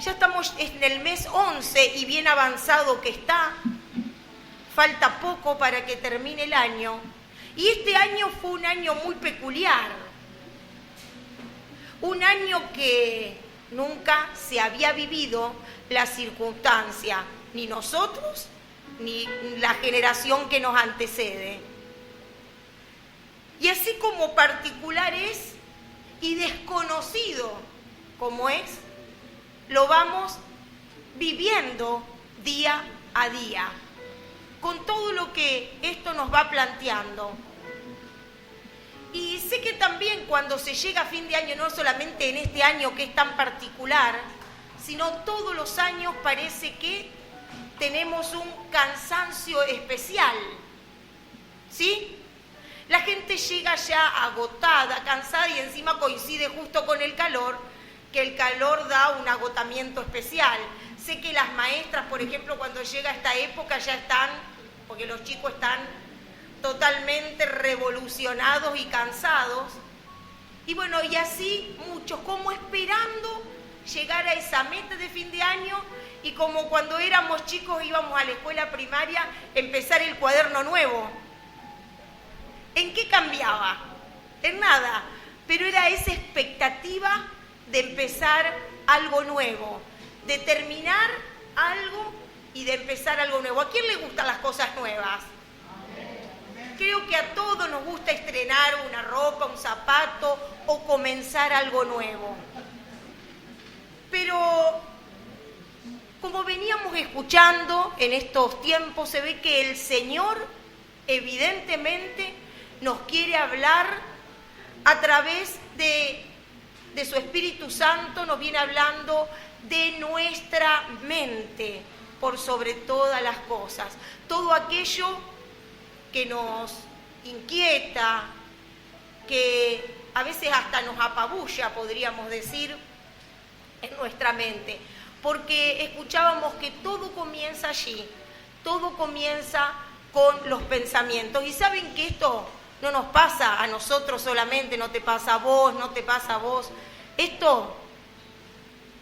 Ya estamos en el mes 11 y bien avanzado que está. Falta poco para que termine el año. Y este año fue un año muy peculiar. Un año que nunca se había vivido la circunstancia, ni nosotros, ni la generación que nos antecede. Y así como particular es y desconocido como es, lo vamos viviendo día a día, con todo lo que esto nos va planteando. Y sé que también cuando se llega a fin de año, no solamente en este año que es tan particular, sino todos los años parece que tenemos un cansancio especial, ¿sí? La gente llega ya agotada, cansada y encima coincide justo con el calor, que el calor da un agotamiento especial. Sé que las maestras, por ejemplo, cuando llega esta época ya están, porque los chicos están totalmente revolucionados y cansados. Y bueno, y así muchos, como esperando llegar a esa meta de fin de año y como cuando éramos chicos íbamos a la escuela primaria, empezar el cuaderno nuevo. ¿En qué cambiaba? En nada, pero era esa expectativa de empezar algo nuevo, de terminar algo y de empezar algo nuevo. ¿A quién le gustan las cosas nuevas? Creo que a todos nos gusta estrenar una ropa, un zapato o comenzar algo nuevo. Pero como veníamos escuchando en estos tiempos, se ve que el Señor evidentemente nos quiere hablar a través de su Espíritu Santo, nos viene hablando de nuestra mente por sobre todas las cosas. Todo aquello que nos inquieta, que a veces hasta nos apabulla, podríamos decir, en nuestra mente. Porque escuchábamos que todo comienza allí, todo comienza con los pensamientos. Y saben que esto no nos pasa a nosotros solamente, no te pasa a vos, no te pasa a vos. Esto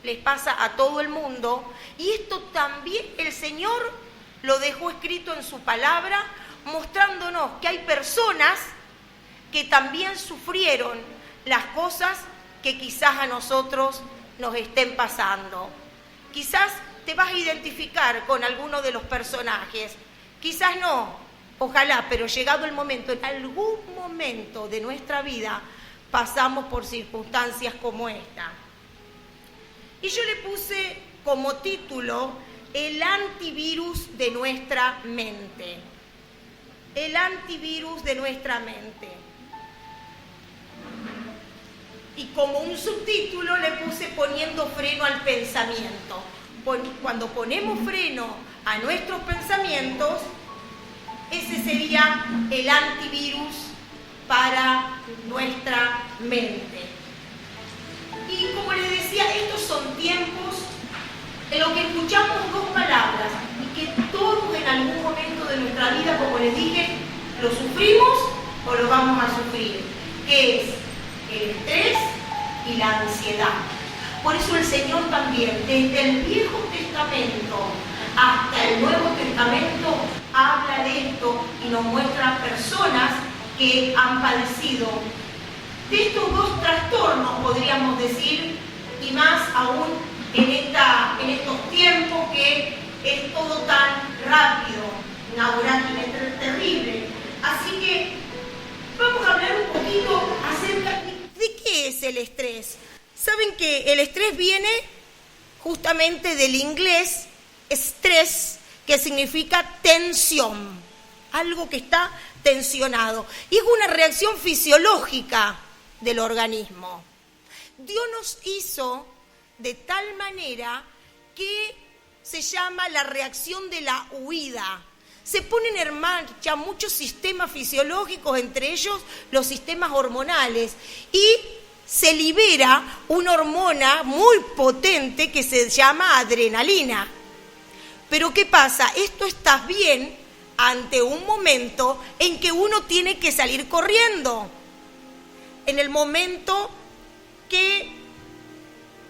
les pasa a todo el mundo y esto también el Señor lo dejó escrito en su palabra, mostrándonos que hay personas que también sufrieron las cosas que quizás a nosotros nos estén pasando. Quizás te vas a identificar con alguno de los personajes, quizás no, ojalá, pero llegado el momento, en algún momento de nuestra vida pasamos por circunstancias como esta. Y yo le puse como título el antivirus de nuestra mente. El antivirus de nuestra mente. Y como un subtítulo le puse poniendo freno al pensamiento. Cuando ponemos freno a nuestros pensamientos, ese sería el antivirus para nuestra mente. Y como les decía, estos son tiempos en los que escuchamos dos palabras y que todos en algún momento de nuestra vida, como les dije, lo sufrimos o lo vamos a sufrir, que es el estrés y la ansiedad. Por eso el Señor también, desde el Viejo Testamento hasta el Nuevo Testamento, habla de esto y nos muestra personas que han padecido de estos dos trastornos, podríamos decir, y más aún en estos tiempos que es todo tan rápido, una vorágine terrible. Así que vamos a hablar un poquito acerca de qué es el estrés. Saben que el estrés viene justamente del inglés stress, que significa tensión, algo que está tensionado. Y es una reacción fisiológica del organismo. Dios nos hizo de tal manera que se llama la reacción de la huida. Se ponen en marcha muchos sistemas fisiológicos, entre ellos los sistemas hormonales, y se libera una hormona muy potente que se llama adrenalina. Pero ¿qué pasa? Esto está bien ante un momento en que uno tiene que salir corriendo. En el momento que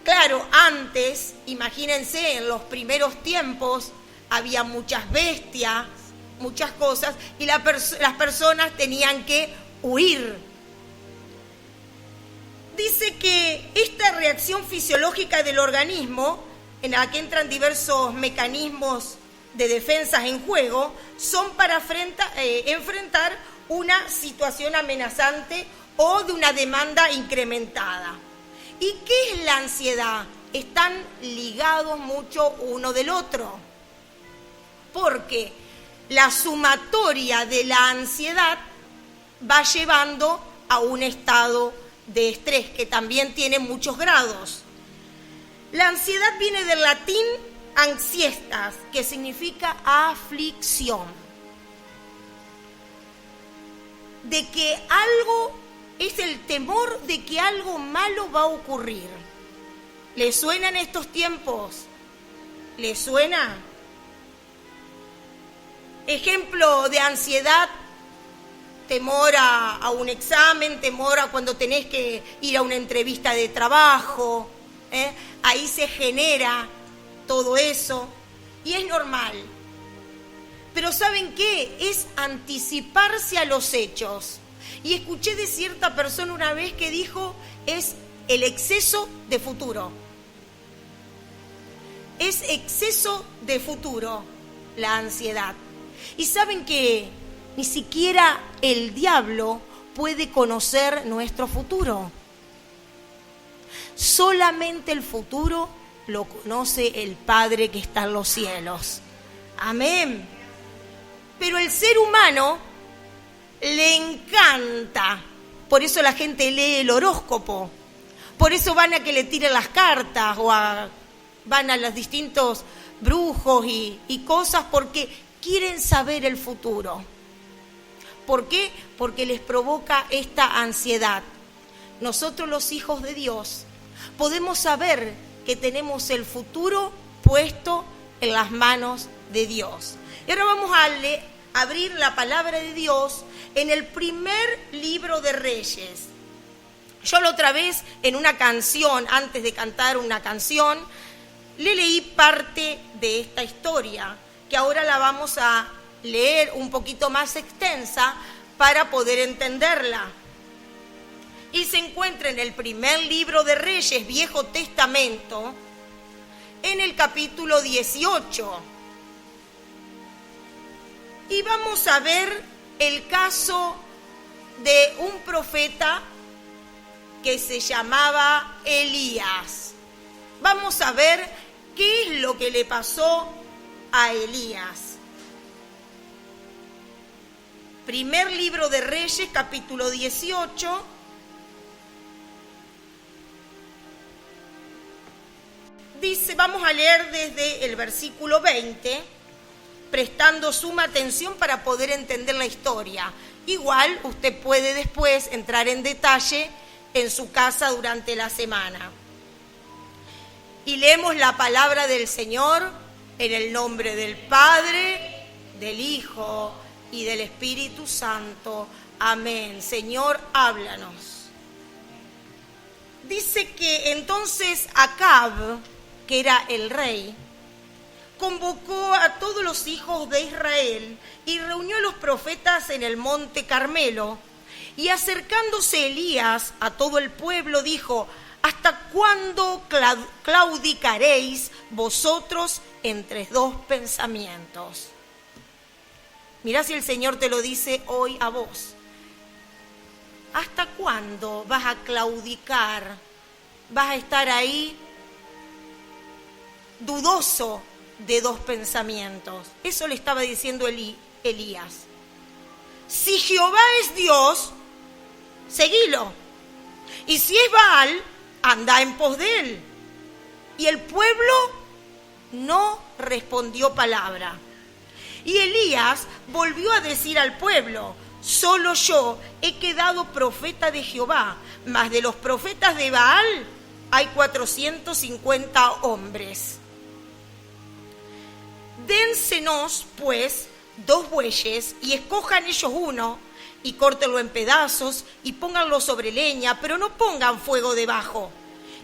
Claro, antes, imagínense, en los primeros tiempos había muchas bestias, muchas cosas, y las personas tenían que huir. Dice que esta reacción fisiológica del organismo, en la que entran diversos mecanismos de defensa en juego, son para enfrentar una situación amenazante o de una demanda incrementada. ¿Y qué es la ansiedad? Están ligados mucho uno del otro, porque la sumatoria de la ansiedad va llevando a un estado de estrés que también tiene muchos grados. La ansiedad viene del latín ansiestas, que significa aflicción. De que algo, es el temor de que algo malo va a ocurrir. ¿Le suenan estos tiempos? ¿Le suena? Ejemplo de ansiedad: temor a un examen, temor a cuando tenés que ir a una entrevista de trabajo. Ahí se genera todo eso y es normal. Pero ¿saben qué? Es anticiparse a los hechos. Y escuché de cierta persona una vez que dijo, es el exceso de futuro. Es exceso de futuro la ansiedad. Y ¿saben qué? Ni siquiera el diablo puede conocer nuestro futuro. Solamente el futuro lo conoce el Padre que está en los cielos. Amén. Pero el ser humano le encanta. Por eso la gente lee el horóscopo. Por eso van a que le tiren las cartas o van a los distintos brujos y cosas, porque quieren saber el futuro. ¿Por qué? Porque les provoca esta ansiedad. Nosotros, los hijos de Dios, podemos saber que tenemos el futuro puesto en las manos de Dios. Y ahora vamos a abrir la palabra de Dios en el primer libro de Reyes. Yo la otra vez en una canción, antes de cantar una canción, le leí parte de esta historia, que ahora la vamos a leer un poquito más extensa para poder entenderla. Y se encuentra en el primer libro de Reyes, Viejo Testamento, en el capítulo 18. Y vamos a ver el caso de un profeta que se llamaba Elías. Vamos a ver qué es lo que le pasó a Elías. Primer libro de Reyes, capítulo 18. Dice, vamos a leer desde el versículo 20, prestando suma atención para poder entender la historia. Igual usted puede después entrar en detalle en su casa durante la semana. Y leemos la palabra del Señor en el nombre del Padre, del Hijo y del Espíritu Santo. Amén. Señor, háblanos. Dice que entonces Acab, que era el rey, convocó a todos los hijos de Israel y reunió a los profetas en el monte Carmelo. Y acercándose Elías a todo el pueblo, dijo: ¿hasta cuándo claudicaréis vosotros entre dos pensamientos? Mirá si el Señor te lo dice hoy a vos. ¿Hasta cuándo vas a claudicar? ¿Vas a estar ahí dudoso de dos pensamientos? Eso le estaba diciendo Elías. Si Jehová es Dios, seguilo. Y si es Baal, anda en pos de él. Y el pueblo no respondió palabra. Y Elías volvió a decir al pueblo: solo yo he quedado profeta de Jehová, mas de los profetas de Baal hay 450 hombres. Dénsenos, pues, 2 bueyes, y escojan ellos uno, y córtenlo en pedazos, y pónganlo sobre leña, pero no pongan fuego debajo.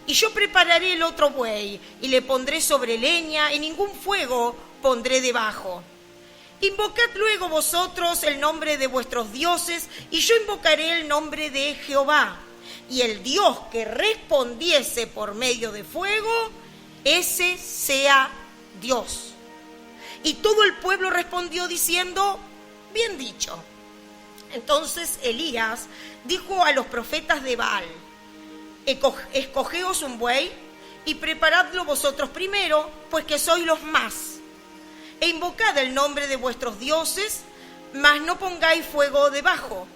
Y yo prepararé el otro buey y le pondré sobre leña y ningún fuego pondré debajo. Invocad luego vosotros el nombre de vuestros dioses y yo invocaré el nombre de Jehová. Y el Dios que respondiese por medio de fuego, ese sea Dios. Y todo el pueblo respondió diciendo, bien dicho. Entonces Elías dijo a los profetas de Baal, escogeos un buey y preparadlo vosotros primero, pues que sois los más. E invocad el nombre de vuestros dioses, mas no pongáis fuego debajo.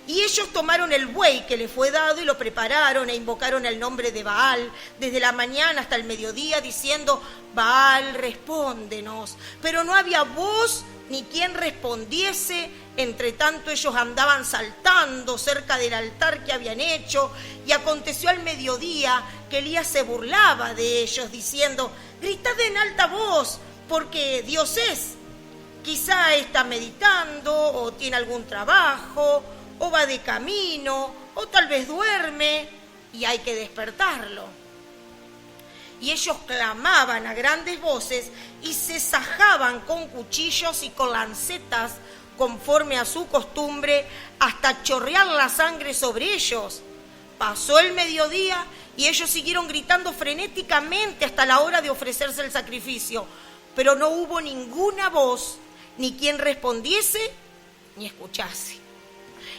Y ellos tomaron el buey que les fue dado y lo prepararon e invocaron el nombre de Baal desde la mañana hasta el mediodía, diciendo, Baal, respóndenos. Pero no había voz ni quien respondiese. Entre tanto ellos andaban saltando cerca del altar que habían hecho, y aconteció al mediodía que Elías se burlaba de ellos, diciendo, gritad en alta voz, porque Dios es. Quizá está meditando, o tiene algún trabajo, o va de camino, o tal vez duerme, y hay que despertarlo. Y ellos clamaban a grandes voces, y se sajaban con cuchillos y con lancetas, conforme a su costumbre, hasta chorrear la sangre sobre ellos. Pasó el mediodía, y ellos siguieron gritando frenéticamente hasta la hora de ofrecerse el sacrificio, pero no hubo ninguna voz, ni quien respondiese, ni escuchase.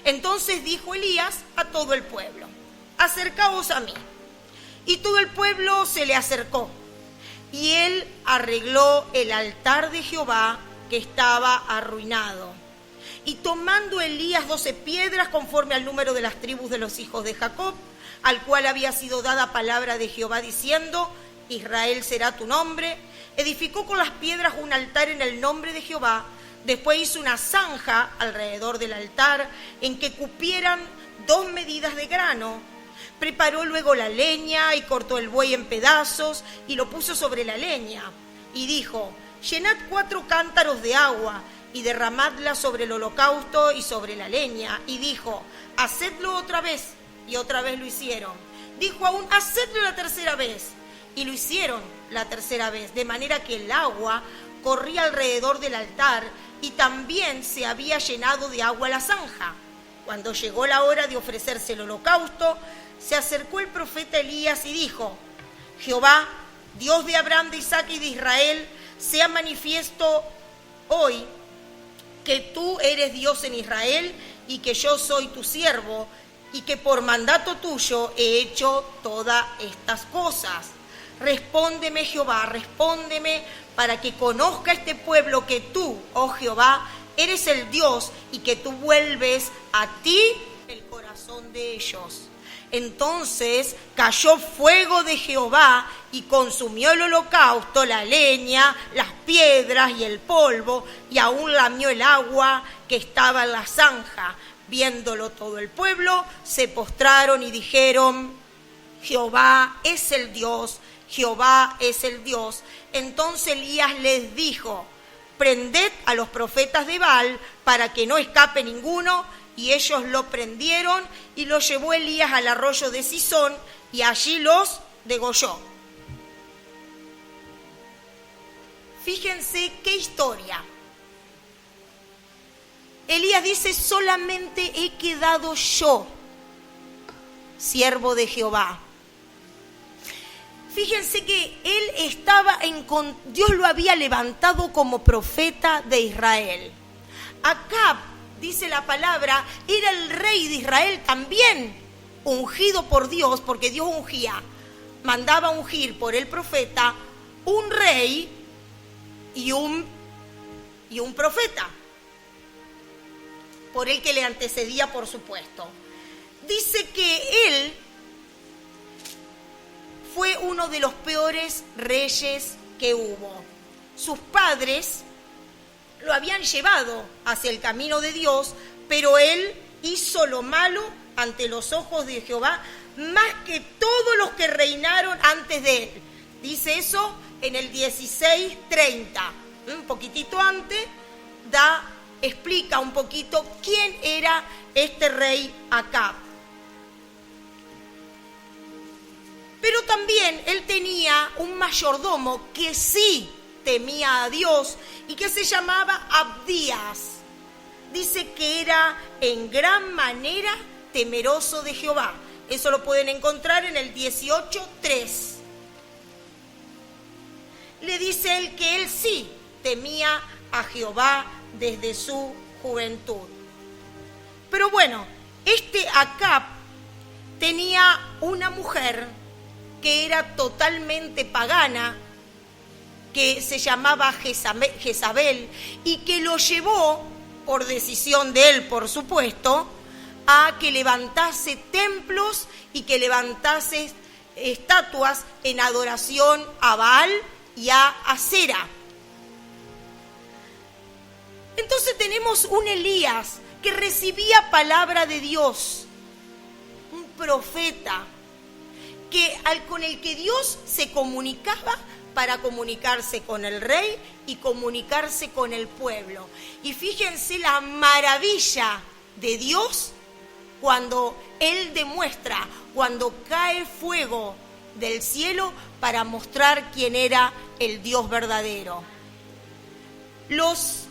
Entonces dijo Elías a todo el pueblo, acercaos a mí. Y todo el pueblo se le acercó, y él arregló el altar de Jehová que estaba arruinado. Y tomando Elías 12 piedras conforme al número de las tribus de los hijos de Jacob, al cual había sido dada palabra de Jehová diciendo, Israel será tu nombre, edificó con las piedras un altar en el nombre de Jehová. Después hizo una zanja alrededor del altar en que cupieran 2 medidas de grano. Preparó luego la leña y cortó el buey en pedazos y lo puso sobre la leña. Y dijo, llenad 4 cántaros de agua y derramadla sobre el holocausto y sobre la leña. Y dijo, hacedlo otra vez. Y otra vez lo hicieron. Dijo aún, hacedlo la tercera vez. Y lo hicieron la tercera vez, de manera que el agua corría alrededor del altar y también se había llenado de agua la zanja. Cuando llegó la hora de ofrecerse el holocausto, se acercó el profeta Elías y dijo, Jehová, Dios de Abraham, de Isaac y de Israel, sea manifiesto hoy que tú eres Dios en Israel y que yo soy tu siervo y que por mandato tuyo he hecho todas estas cosas. Respóndeme, Jehová, respóndeme, para que conozca este pueblo que tú, oh Jehová, eres el Dios y que tú vuelves a ti el corazón de ellos. Entonces cayó fuego de Jehová y consumió el holocausto, la leña, las piedras y el polvo, y aún lamió el agua que estaba en la zanja. Viéndolo todo el pueblo, se postraron y dijeron, Jehová es el Dios, Jehová es el Dios. Entonces Elías les dijo, prended a los profetas de Baal para que no escape ninguno. Y ellos lo prendieron y lo llevó Elías al arroyo de Cisón y allí los degolló. Fíjense qué historia. Elías dice, solamente he quedado yo, siervo de Jehová. Fíjense que él Dios lo había levantado como profeta de Israel. Acab, dice la palabra, era el rey de Israel también, ungido por Dios, porque Dios mandaba ungir por el profeta un rey y un profeta, por el que le antecedía, por supuesto. Dice que él fue uno de los peores reyes que hubo. Sus padres lo habían llevado hacia el camino de Dios, pero él hizo lo malo ante los ojos de Jehová más que todos los que reinaron antes de él. Dice eso en el 16:30, un poquitito antes, explica un poquito quién era este rey Acab. también él tenía un mayordomo que sí temía a Dios y que se llamaba Abdías. Dice que era en gran manera temeroso de Jehová. Eso lo pueden encontrar en el 18:3. Le dice él que él sí temía a Jehová desde su juventud. Pero bueno, este Acab tenía una mujer que era totalmente pagana, que se llamaba Jezabel, y que lo llevó, por decisión de él, por supuesto, a que levantase templos y que levantase estatuas en adoración a Baal y a Asera. Entonces tenemos un Elías que recibía palabra de Dios, un profeta, con el que Dios se comunicaba para comunicarse con el rey y comunicarse con el pueblo. Y fíjense la maravilla de Dios cuando Él demuestra, cuando cae fuego del cielo para mostrar quién era el Dios verdadero. Los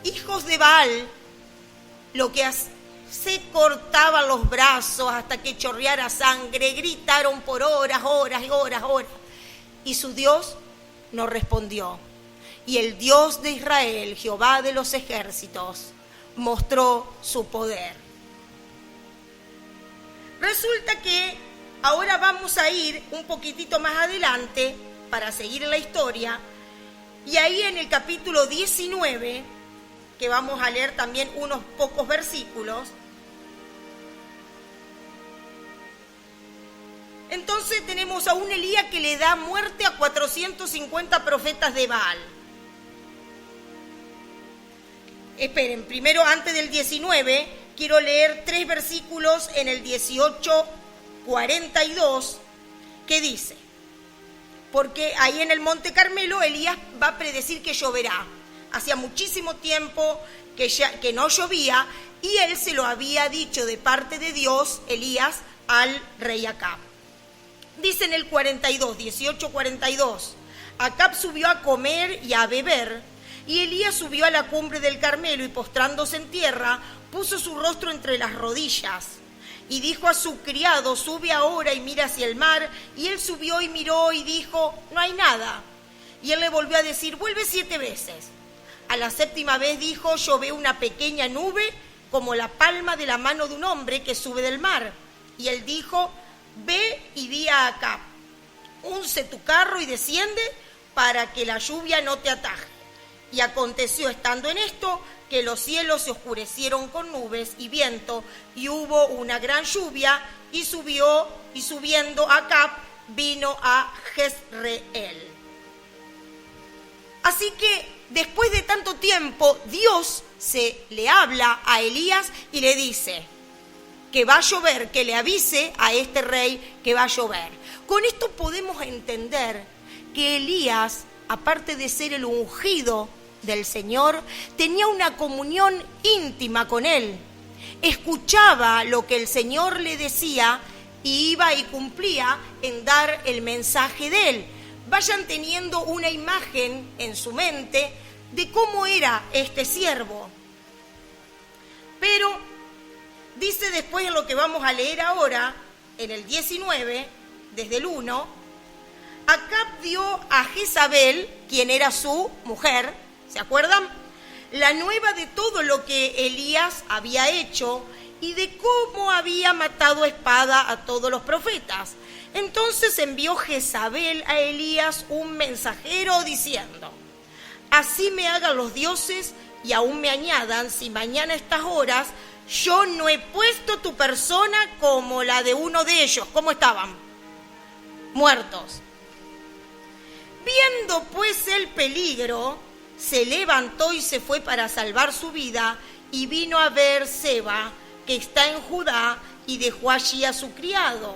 hijos de Baal, lo que se cortaban los brazos hasta que chorreara sangre, gritaron por horas, y su Dios no respondió. Y el Dios de Israel, Jehová de los ejércitos, mostró su poder. Resulta que ahora vamos a ir un poquitito más adelante para seguir la historia, y ahí en el capítulo 19, que vamos a leer también unos pocos versículos, entonces tenemos a un Elías que le da muerte a 450 profetas de Baal. Esperen, primero antes del 19, quiero leer 3 versículos en el 18:42, que dice, porque ahí en el Monte Carmelo Elías va a predecir que lloverá. Hacía muchísimo tiempo que no llovía, y él se lo había dicho de parte de Dios, Elías, al rey Acab. Dice en el 18:42, Acab subió a comer y a beber, y Elías subió a la cumbre del Carmelo y postrándose en tierra, puso su rostro entre las rodillas y dijo a su criado, sube ahora y mira hacia el mar, y él subió y miró y dijo, no hay nada. Y él le volvió a decir, vuelve 7 veces. A la 7ª vez dijo, yo veo una pequeña nube como la palma de la mano de un hombre que sube del mar. Y él dijo, ve y di a Acab, unce tu carro y desciende para que la lluvia no te ataje. Y aconteció estando en esto que los cielos se oscurecieron con nubes y viento, y hubo una gran lluvia, y subió, y subiendo Acab vino a Jezreel. Así que después de tanto tiempo, Dios se le habla a Elías y le dice que va a llover, que le avise a este rey que va a llover. Con esto podemos entender que Elías, aparte de ser el ungido del Señor, tenía una comunión íntima con él. Escuchaba lo que el Señor le decía y iba y cumplía en dar el mensaje de él. Vayan teniendo una imagen en su mente de cómo era este siervo. Pero dice después en lo que vamos a leer ahora, en el 19, desde el 1, Acab dio a Jezabel, quien era su mujer, ¿se acuerdan? La nueva de todo lo que Elías había hecho y de cómo había matado a espada a todos los profetas. Entonces envió Jezabel a Elías un mensajero diciendo, así me hagan los dioses y aún me añadan, si mañana a estas horas yo no he puesto tu persona como la de uno de ellos. ¿Cómo estaban? Muertos. Viendo pues el peligro, se levantó y se fue para salvar su vida y vino a Beerseba, que está en Judá, y dejó allí a su criado.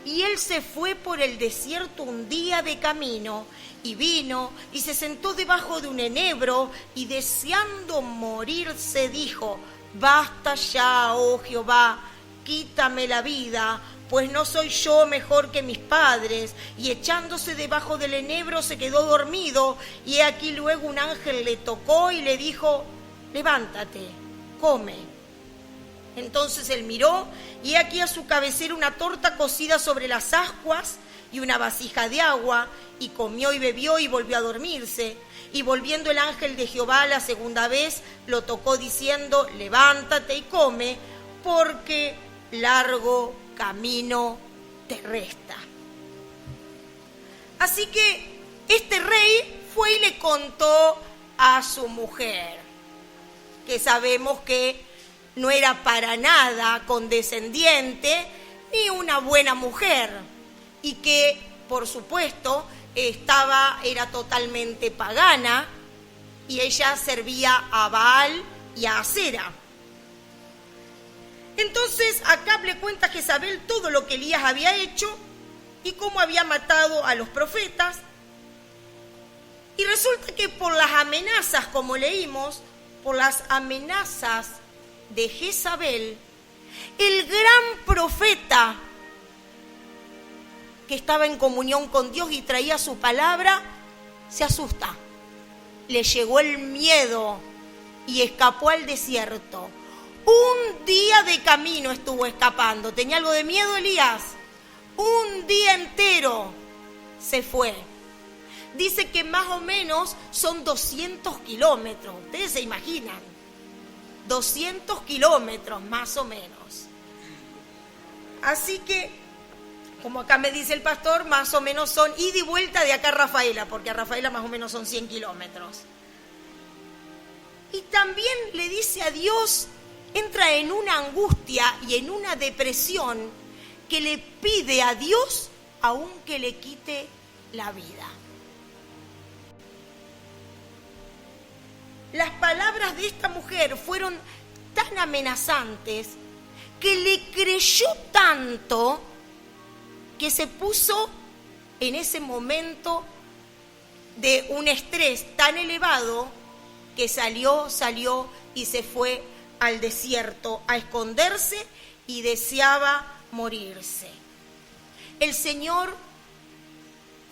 Y él se fue por el desierto un día de camino, y vino y se sentó debajo de un enebro, y deseando morirse dijo, basta ya, oh Jehová, quítame la vida, pues no soy yo mejor que mis padres. Y echándose debajo del enebro se quedó dormido, y aquí luego un ángel le tocó y le dijo: levántate, come. Entonces él miró, y aquí a su cabecera una torta cocida sobre las ascuas y una vasija de agua, y comió y bebió y volvió a dormirse. Y volviendo el ángel de Jehová la segunda vez, lo tocó diciendo: levántate y come, porque largo camino te resta. Así que este rey fue y le contó a su mujer, que sabemos que no era para nada condescendiente ni una buena mujer, y que, por supuesto, era totalmente pagana, y ella servía a Baal y a Acera. Entonces Acab le cuenta a Jezabel todo lo que Elías había hecho y cómo había matado a los profetas. Y resulta que por las amenazas, como leímos, por las amenazas de Jezabel, el gran profeta que estaba en comunión con Dios y traía su palabra, se asusta. Le llegó el miedo y escapó al desierto. Un día de camino estuvo escapando. ¿Tenía algo de miedo Elías? Un día entero se fue. Dice que más o menos son 200 kilómetros. Ustedes se imaginan. 200 kilómetros más o menos. Así que, como acá me dice el pastor, más o menos son ida y vuelta de acá a Rafaela, porque a Rafaela más o menos son 100 kilómetros. Y también le dice a Dios, entra en una angustia y en una depresión que le pide a Dios aunque le quite la vida. Las palabras de esta mujer fueron tan amenazantes que le creyó tanto que se puso en ese momento de un estrés tan elevado que salió y se fue al desierto a esconderse y deseaba morirse. El Señor,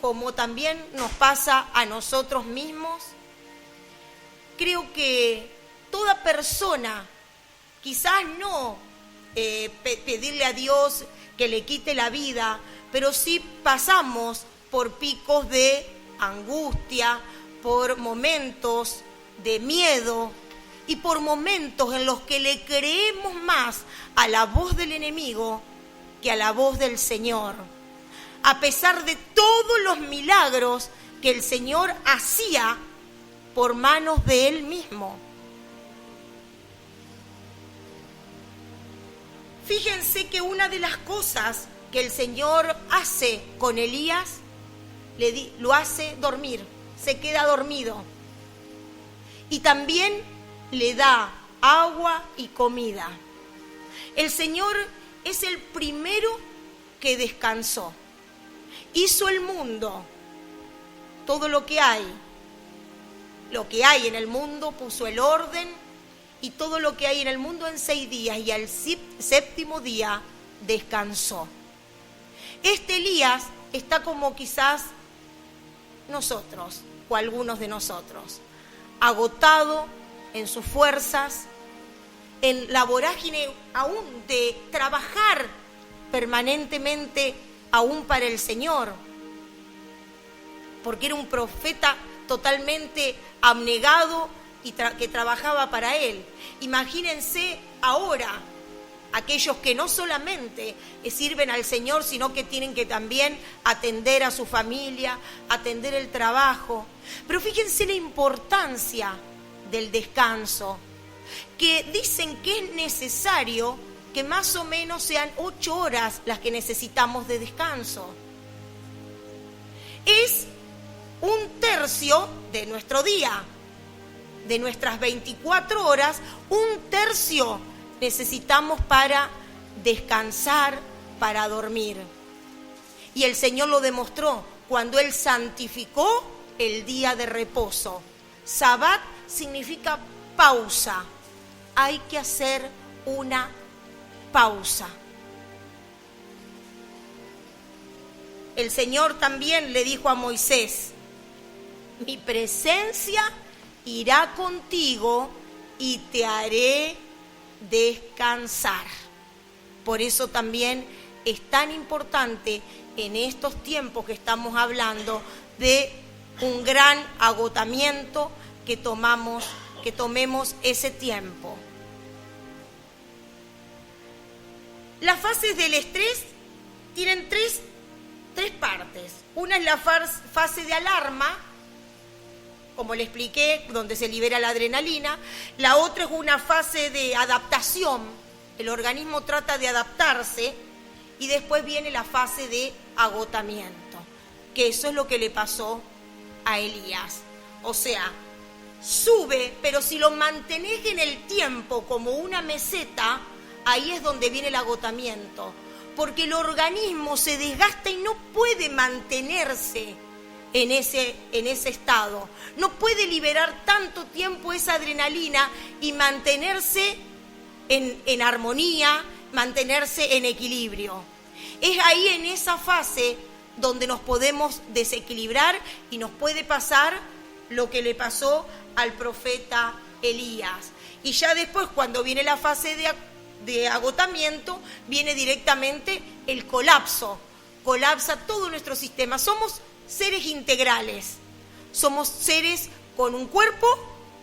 como también nos pasa a nosotros mismos, creo que toda persona, quizás no pedirle a Dios que le quite la vida, pero sí pasamos por picos de angustia, por momentos de miedo y por momentos en los que le creemos más a la voz del enemigo que a la voz del Señor, a pesar de todos los milagros que el Señor hacía por manos de Él mismo. Fíjense que una de las cosas que el Señor hace con Elías, lo hace dormir, se queda dormido. Y también le da agua y comida. El Señor es el primero que descansó. Hizo el mundo, todo lo que hay en el mundo, puso el orden y todo lo que hay en el mundo en 6 días, y al 7º día descansó. Este Elías está como quizás nosotros o algunos de nosotros, agotado en sus fuerzas, en la vorágine aún de trabajar permanentemente aún para el Señor, porque era un profeta totalmente abnegado y que trabajaba para Él. Imagínense ahora aquellos que no solamente sirven al Señor, sino que tienen que también atender a su familia, atender el trabajo. Pero fíjense la importancia del descanso, que dicen que es necesario que más o menos sean 8 horas las que necesitamos de descanso. Es 1/3 de nuestro día, de nuestras 24 horas, 1/3 necesitamos para descansar, para dormir. Y el Señor lo demostró cuando Él santificó el día de reposo. Sabbat significa pausa. Hay que hacer una pausa. el Señor también le dijo a Moisés: mi presencia irá contigo y te haré descansar. Por eso también es tan importante en estos tiempos que estamos hablando de un gran agotamiento, que tomemos ese tiempo. Las fases del estrés tienen tres partes. Una es la fase de alarma, como le expliqué, donde se libera la adrenalina. La otra es una fase de adaptación. El organismo trata de adaptarse. Y después viene la fase de agotamiento, que eso es lo que le pasó a Elías. O sea, sube, pero si lo mantenés en el tiempo como una meseta, ahí es donde viene el agotamiento, porque el organismo se desgasta y no puede mantenerse en ese estado. No puede liberar tanto tiempo esa adrenalina y mantenerse en armonía, mantenerse en equilibrio. Es ahí, en esa fase, donde nos podemos desequilibrar y nos puede pasar lo que le pasó al profeta Elías. Y ya después, cuando viene la fase de agotamiento, viene directamente el colapso. Colapsa todo nuestro sistema. Somos seres integrales. Somos seres con un cuerpo,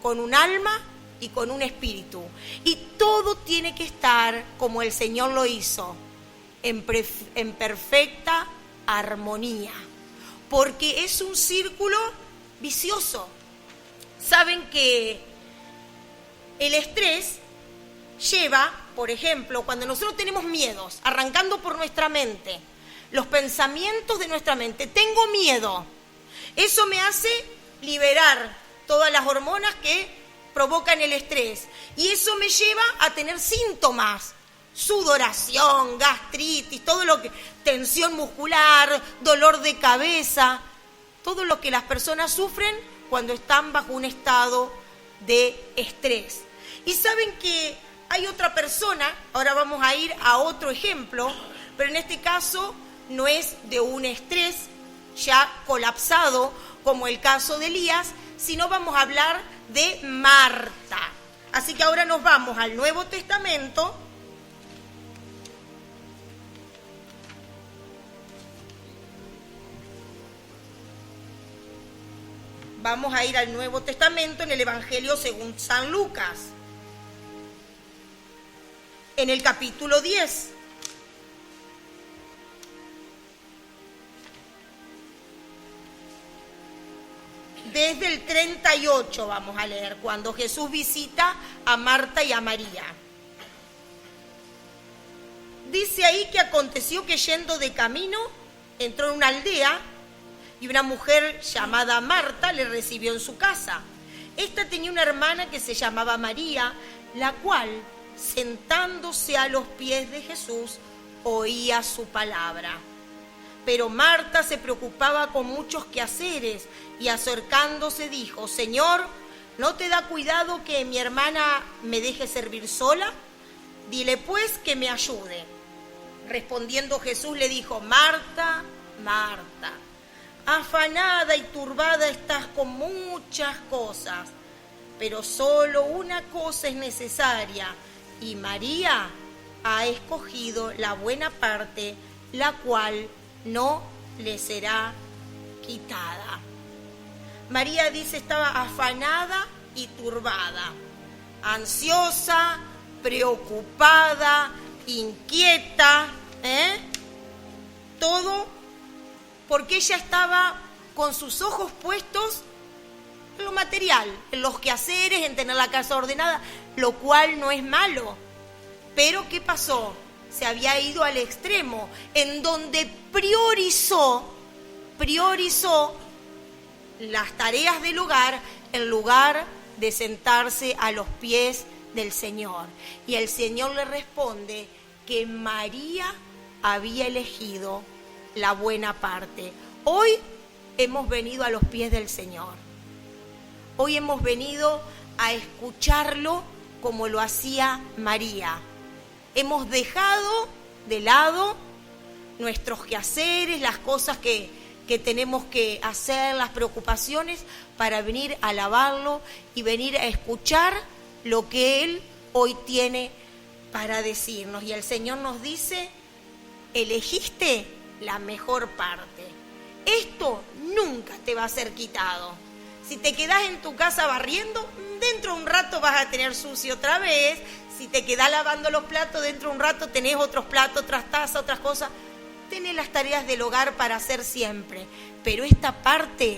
con un alma y con un espíritu. Y todo tiene que estar como el Señor lo hizo, en perfecta armonía. Porque es un círculo vicioso. Saben que el estrés lleva, por ejemplo, cuando nosotros tenemos miedos, arrancando por nuestra mente, los pensamientos de nuestra mente, tengo miedo, eso me hace liberar todas las hormonas que provocan el estrés, y eso me lleva a tener síntomas: sudoración, gastritis, todo lo que, tensión muscular, dolor de cabeza, todo lo que las personas sufren cuando están bajo un estado de estrés. Y saben que hay otra persona, ahora vamos a ir a otro ejemplo, pero en este caso no es de un estrés ya colapsado como el caso de Elías, sino vamos a hablar de Marta. Así que ahora nos vamos al Nuevo Testamento. Vamos a ir al Nuevo Testamento en el Evangelio según San Lucas, en el capítulo 10. Desde el 38 vamos a leer, cuando Jesús visita a Marta y a María. Dice ahí que aconteció que, yendo de camino, entró en una aldea y una mujer llamada Marta le recibió en su casa. Esta tenía una hermana que se llamaba María, la cual, sentándose a los pies de Jesús, oía su palabra. Pero Marta se preocupaba con muchos quehaceres y, acercándose, dijo: Señor, ¿no te da cuidado que mi hermana me deje servir sola? Dile pues que me ayude. Respondiendo Jesús le dijo: Marta, Marta, afanada y turbada estás con muchas cosas, pero solo una cosa es necesaria, y María ha escogido la buena parte, la cual no le será quitada. María, dice, estaba afanada y turbada, ansiosa, preocupada, inquieta, todo porque ella estaba con sus ojos puestos en lo material, en los quehaceres, en tener la casa ordenada, lo cual no es malo. Pero ¿qué pasó? Se había ido al extremo, en donde priorizó las tareas del hogar en lugar de sentarse a los pies del Señor. Y el Señor le responde que María había elegido la buena parte. Hoy hemos venido a los pies del Señor. Hoy hemos venido a escucharlo como lo hacía María. Hemos dejado de lado nuestros quehaceres, las cosas que tenemos que hacer, las preocupaciones, para venir a alabarlo y venir a escuchar lo que Él hoy tiene para decirnos. Y el Señor nos dice: elegiste la mejor parte. Esto nunca te va a ser quitado. Si te quedás en tu casa barriendo, dentro de un rato vas a tener sucio otra vez. Si te quedás lavando los platos, dentro de un rato tenés otros platos, otras tazas, otras cosas. Tenés las tareas del hogar para hacer siempre. Pero esta parte,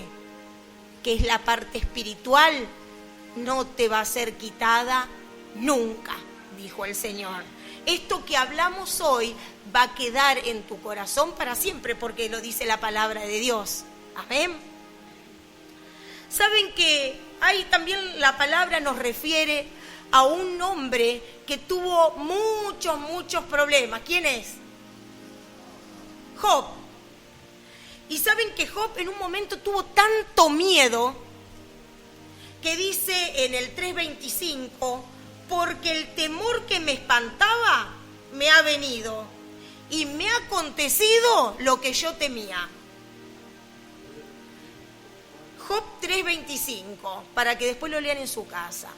que es la parte espiritual, no te va a ser quitada nunca, dijo el Señor. Esto que hablamos hoy va a quedar en tu corazón para siempre, porque lo dice la palabra de Dios. Amén. Saben que ahí también la palabra nos refiere a un hombre que tuvo muchos problemas. ¿Quién es? Job. Y saben que Job en un momento tuvo tanto miedo que dice en el 3:25: porque el temor que me espantaba me ha venido y me ha acontecido lo que yo temía. Job 3:25, para que después lo lean en su casa.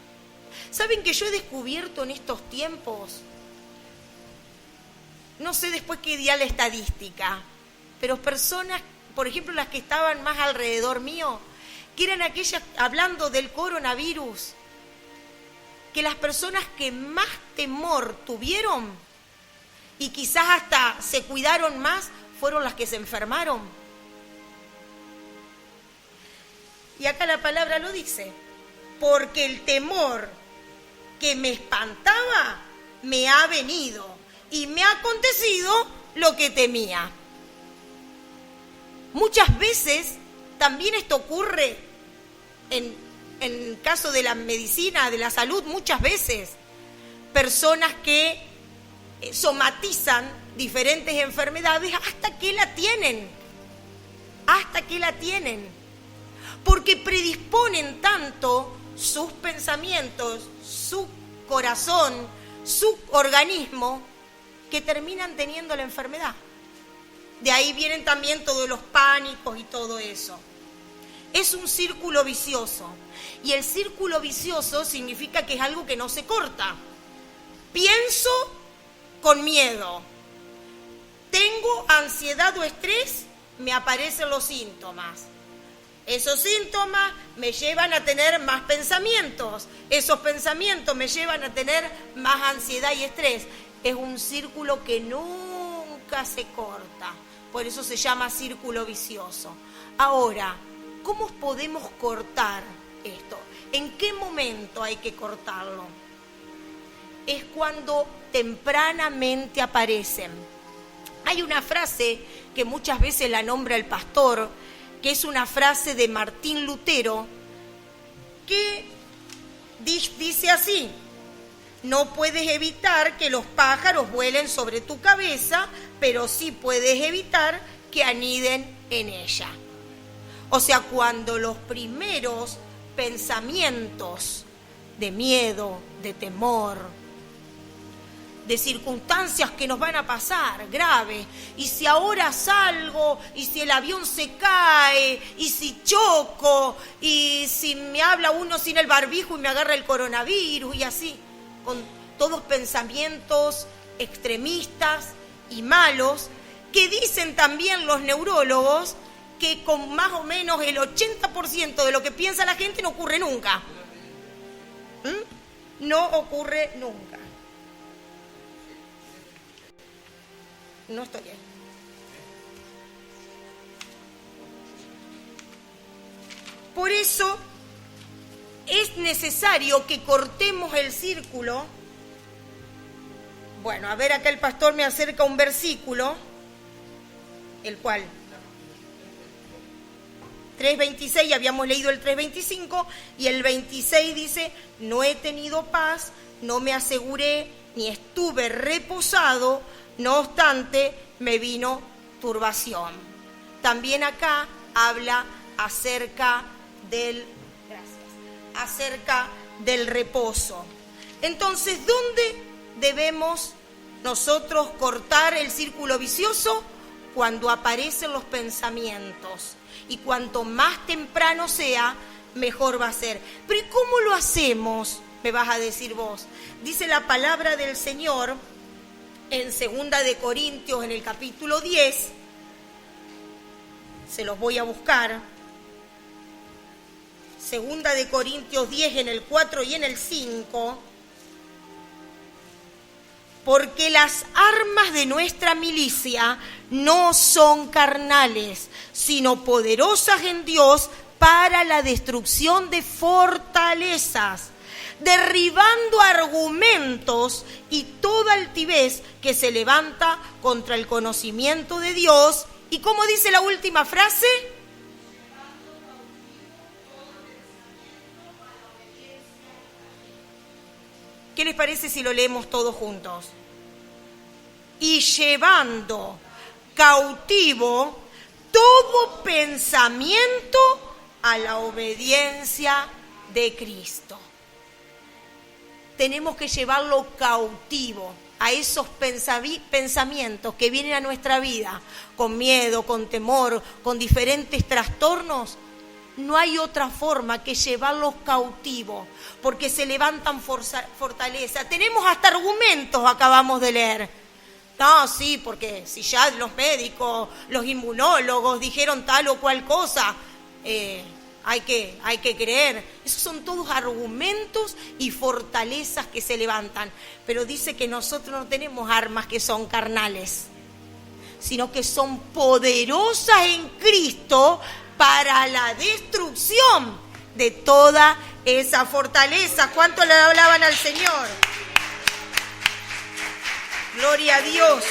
¿Saben que yo he descubierto en estos tiempos, no sé después qué día la estadística, pero personas, por ejemplo las que estaban más alrededor mío, que eran aquellas, hablando del coronavirus, que las personas que más temor tuvieron y quizás hasta se cuidaron más fueron las que se enfermaron? Y acá la palabra lo dice: porque el temor que me espantaba me ha venido y me ha acontecido lo que temía. Muchas veces también esto ocurre en el caso de la medicina, de la salud. Muchas veces personas que somatizan diferentes enfermedades hasta que la tienen, porque predisponen tanto sus pensamientos, su corazón, su organismo, que terminan teniendo la enfermedad. De ahí vienen también todos los pánicos y todo eso. Es un círculo vicioso. Y el círculo vicioso significa que es algo que no se corta. Pienso con miedo. Tengo ansiedad o estrés, me aparecen los síntomas. Esos síntomas me llevan a tener más pensamientos. Esos pensamientos me llevan a tener más ansiedad y estrés. Es un círculo que nunca se corta. Por eso se llama círculo vicioso. Ahora, ¿cómo podemos cortar esto? ¿En qué momento hay que cortarlo? Es cuando tempranamente aparecen. Hay una frase que muchas veces la nombra el pastor, que es una frase de Martín Lutero, que dice así: no puedes evitar que los pájaros vuelen sobre tu cabeza, pero sí puedes evitar que aniden en ella. O sea, cuando los primeros pensamientos de miedo, de temor, de circunstancias que nos van a pasar graves, y si ahora salgo, y si el avión se cae, y si choco, y si me habla uno sin el barbijo y me agarra el coronavirus, y así, con todos pensamientos extremistas y malos, que dicen también los neurólogos que con más o menos el 80% de lo que piensa la gente no ocurre nunca. No ocurre nunca. No estoy ahí. Por eso es necesario que cortemos el círculo. Bueno, a ver, acá el pastor me acerca un versículo, el cual 3:26, habíamos leído el 3:25, y el 26 dice: no he tenido paz, no me aseguré, ni estuve reposado, no obstante me vino turbación. También acá habla acerca del reposo. Entonces, ¿dónde debemos nosotros cortar el círculo vicioso? cuando aparecen los pensamientos. Y cuanto más temprano sea, mejor va a ser. Pero ¿y cómo lo hacemos? Me vas a decir vos. Dice la palabra del Señor en 2 de Corintios, en el capítulo 10. Se los voy a buscar. 2 de Corintios 10, en el 4 y en el 5. Porque las armas de nuestra milicia no son carnales, sino poderosas en Dios para la destrucción de fortalezas, derribando argumentos y toda altivez que se levanta contra el conocimiento de Dios. ¿Y cómo dice la última frase? ¿Qué les parece si lo leemos todos juntos? Y llevando cautivo todo pensamiento a la obediencia de Cristo. Tenemos que llevarlo cautivo a esos pensamientos que vienen a nuestra vida con miedo, con temor, con diferentes trastornos. No hay otra forma que llevarlos cautivos, porque se levantan fortaleza. Tenemos hasta argumentos, acabamos de leer. No, sí, porque si ya los médicos, los inmunólogos dijeron tal o cual cosa, hay que creer. Esos son todos argumentos y fortalezas que se levantan. Pero dice que nosotros no tenemos armas que son carnales, sino que son poderosas en Cristo para la destrucción de toda esa fortaleza. ¿Cuánto le hablaban al Señor? Gloria a Dios.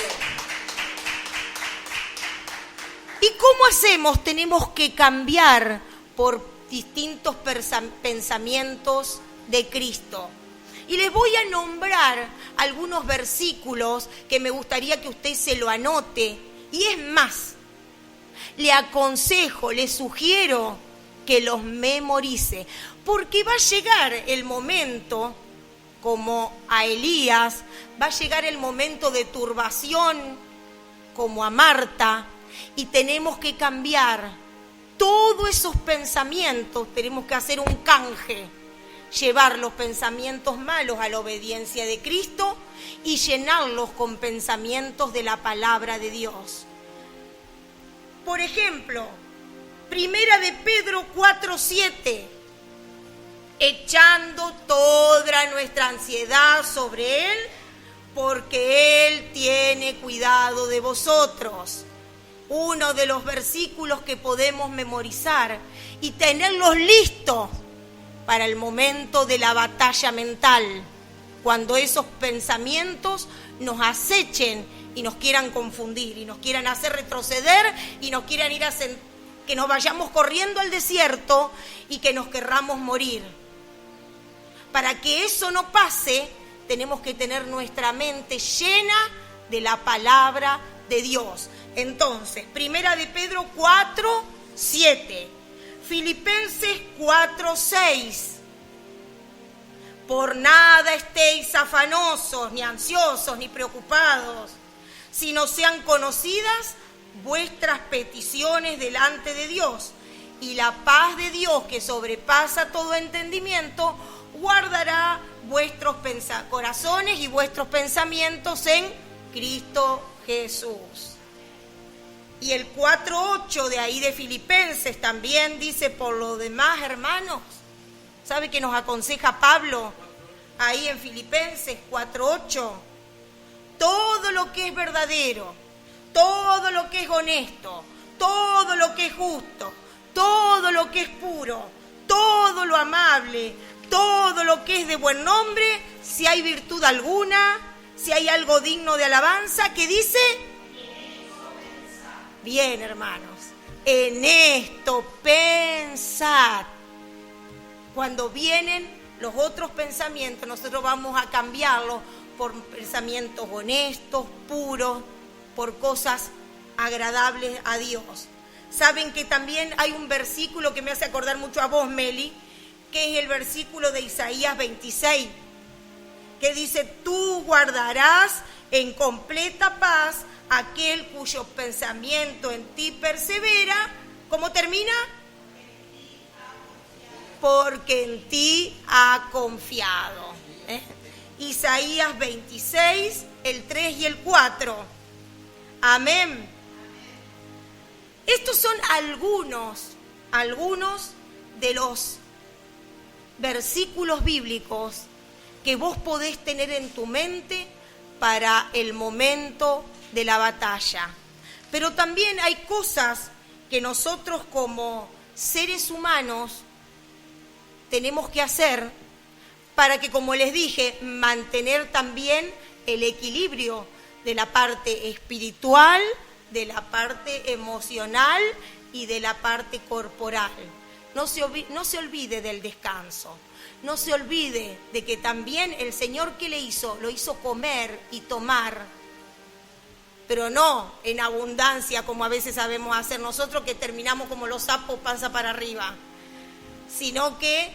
¿Y cómo hacemos? Tenemos que cambiar por distintos pensamientos de Cristo. Y les voy a nombrar algunos versículos que me gustaría que usted se lo anote. Y es más, le aconsejo, le sugiero que los memorice, porque va a llegar el momento, como a Elías, va a llegar el momento de turbación, como a Marta, y tenemos que cambiar todos esos pensamientos, tenemos que hacer un canje, llevar los pensamientos malos a la obediencia de Cristo y llenarlos con pensamientos de la palabra de Dios. Por ejemplo, 1 de Pedro 4:7, echando toda nuestra ansiedad sobre Él, porque Él tiene cuidado de vosotros. Uno de los versículos que podemos memorizar y tenerlos listos para el momento de la batalla mental, cuando esos pensamientos nos acechen y nos quieran confundir, y nos quieran hacer retroceder, y nos quieran ir a que nos vayamos corriendo al desierto y que nos querramos morir. Para que eso no pase, tenemos que tener nuestra mente llena de la palabra de Dios. Entonces, 1 de Pedro 4:7, Filipenses 4:6. Por nada estéis afanosos, ni ansiosos, ni preocupados, sino sean conocidas vuestras peticiones delante de Dios, y la paz de Dios, que sobrepasa todo entendimiento, guardará vuestros corazones y vuestros pensamientos en Cristo Jesús. Y el 4:8 de ahí de Filipenses también dice: por lo demás, hermanos, ¿sabe qué nos aconseja Pablo ahí en Filipenses 4:8? Todo lo que es verdadero, todo lo que es honesto, todo lo que es justo, todo lo que es puro, todo lo amable, todo lo que es de buen nombre, si hay virtud alguna, si hay algo digno de alabanza, ¿qué dice? Bien, hermanos, en esto pensad. Cuando vienen los otros pensamientos, nosotros vamos a cambiarlos por pensamientos honestos, puros, por cosas agradables a Dios. Saben que también hay un versículo que me hace acordar mucho a vos, Meli, que es el versículo de Isaías 26, que dice: tú guardarás en completa paz aquel cuyo pensamiento en ti persevera. ¿Cómo termina? Porque en ti ha confiado. Isaías 26, el 3 y el 4. Amén. Estos son algunos de los versículos bíblicos que vos podés tener en tu mente para el momento de la batalla. Pero también hay cosas que nosotros como seres humanos tenemos que hacer para que, como les dije, mantener también el equilibrio de la parte espiritual, de la parte emocional y de la parte corporal. No se olvide del descanso. No se olvide de que también el Señor, ¿qué le hizo? Lo hizo comer y tomar, pero no en abundancia como a veces sabemos hacer nosotros, que terminamos como los sapos, panza para arriba, sino que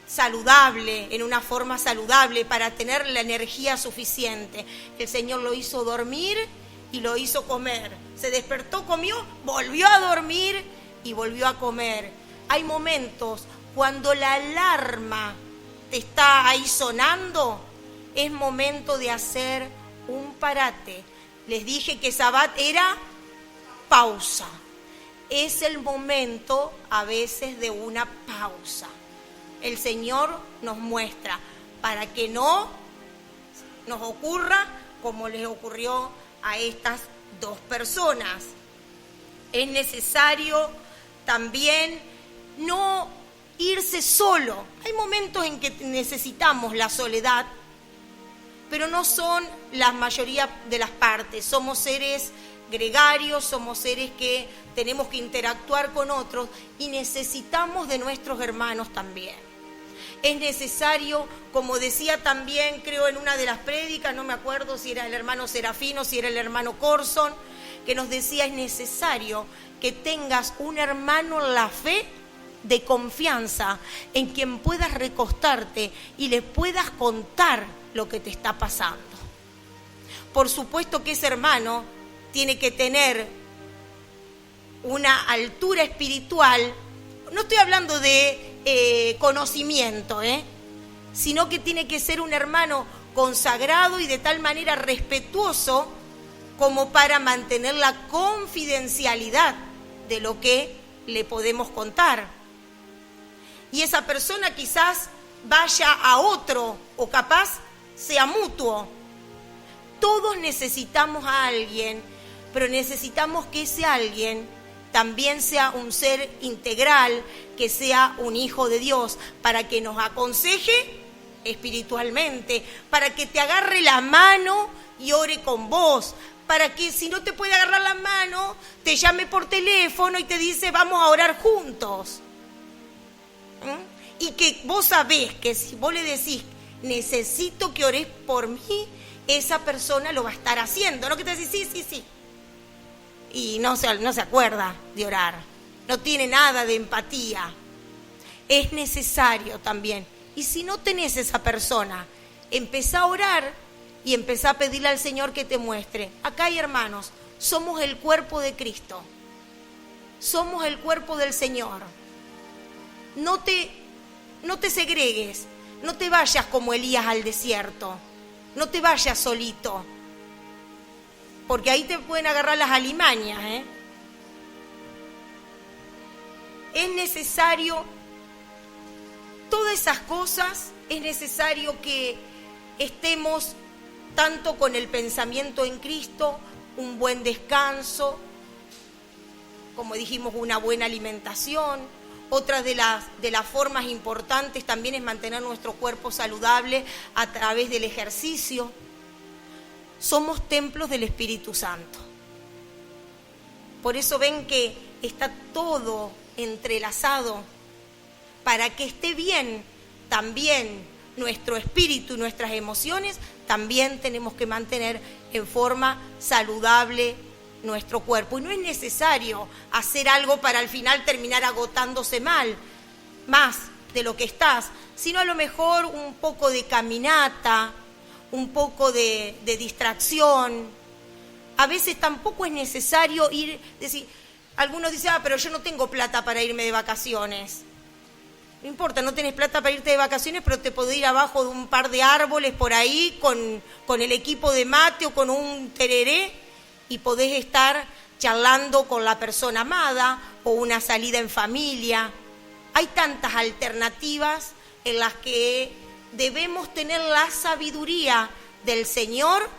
saludable, en una forma saludable, para tener la energía suficiente. El Señor lo hizo dormir y lo hizo comer. Se despertó, comió, volvió a dormir y volvió a comer. Hay momentos cuando la alarma te está ahí sonando, es momento de hacer un parate. Les dije que Sabbat era pausa. Es el momento a veces de una pausa. El Señor nos muestra para que no nos ocurra como les ocurrió a estas dos personas. Es necesario también no irse solo. Hay momentos en que necesitamos la soledad, pero no son la mayoría de las partes. Somos seres gregarios, somos seres que tenemos que interactuar con otros y necesitamos de nuestros hermanos también. Es necesario, como decía también, creo en una de las prédicas, no me acuerdo si era el hermano Serafino, si era el hermano Corson, que nos decía, es necesario que tengas un hermano en la fe de confianza, en quien puedas recostarte y le puedas contar lo que te está pasando. Por supuesto que ese hermano tiene que tener una altura espiritual, no estoy hablando de conocimiento, sino que tiene que ser un hermano consagrado y de tal manera respetuoso como para mantener la confidencialidad de lo que le podemos contar. Y esa persona quizás vaya a otro o capaz sea mutuo. Todos necesitamos a alguien, pero necesitamos que ese alguien también sea un ser integral, que sea un hijo de Dios, para que nos aconseje espiritualmente, para que te agarre la mano y ore con vos, para que si no te puede agarrar la mano, te llame por teléfono y te dice vamos a orar juntos. Y que vos sabés que si vos le decís necesito que ores por mí, esa persona lo va a estar haciendo, no que te decís sí, y no se acuerda de orar, no tiene nada de empatía. Es necesario también, y si no tenés esa persona, empezá a orar y empezá a pedirle al Señor que te muestre. Acá hay hermanos, somos el cuerpo de Cristo, somos el cuerpo del Señor. No te segregues, no te vayas como Elías al desierto, no te vayas solito, porque ahí te pueden agarrar las alimañas, Es necesario, todas esas cosas, es necesario que estemos tanto con el pensamiento en Cristo, un buen descanso, como dijimos, una buena alimentación. Otra de las formas importantes también es mantener nuestro cuerpo saludable a través del ejercicio. Somos templos del Espíritu Santo. Por eso ven que está todo entrelazado. Para que esté bien también nuestro espíritu y nuestras emociones, también tenemos que mantener en forma saludable nuestro cuerpo. Y no es necesario hacer algo para al final terminar agotándose más de lo que estás, sino a lo mejor un poco de caminata, un poco de distracción, a veces tampoco es necesario algunos dicen, pero yo no tengo plata para irme de vacaciones. No importa, no tenés plata para irte de vacaciones, pero te podés ir abajo de un par de árboles por ahí con el equipo de mate o con un tereré y podés estar charlando con la persona amada o una salida en familia. Hay tantas alternativas en las que debemos tener la sabiduría del Señor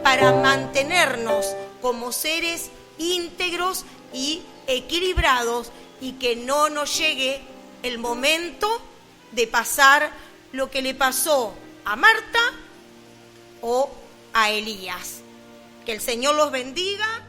para mantenernos como seres íntegros y equilibrados y que no nos llegue el momento de pasar lo que le pasó a Marta o a Elías. Que el Señor los bendiga.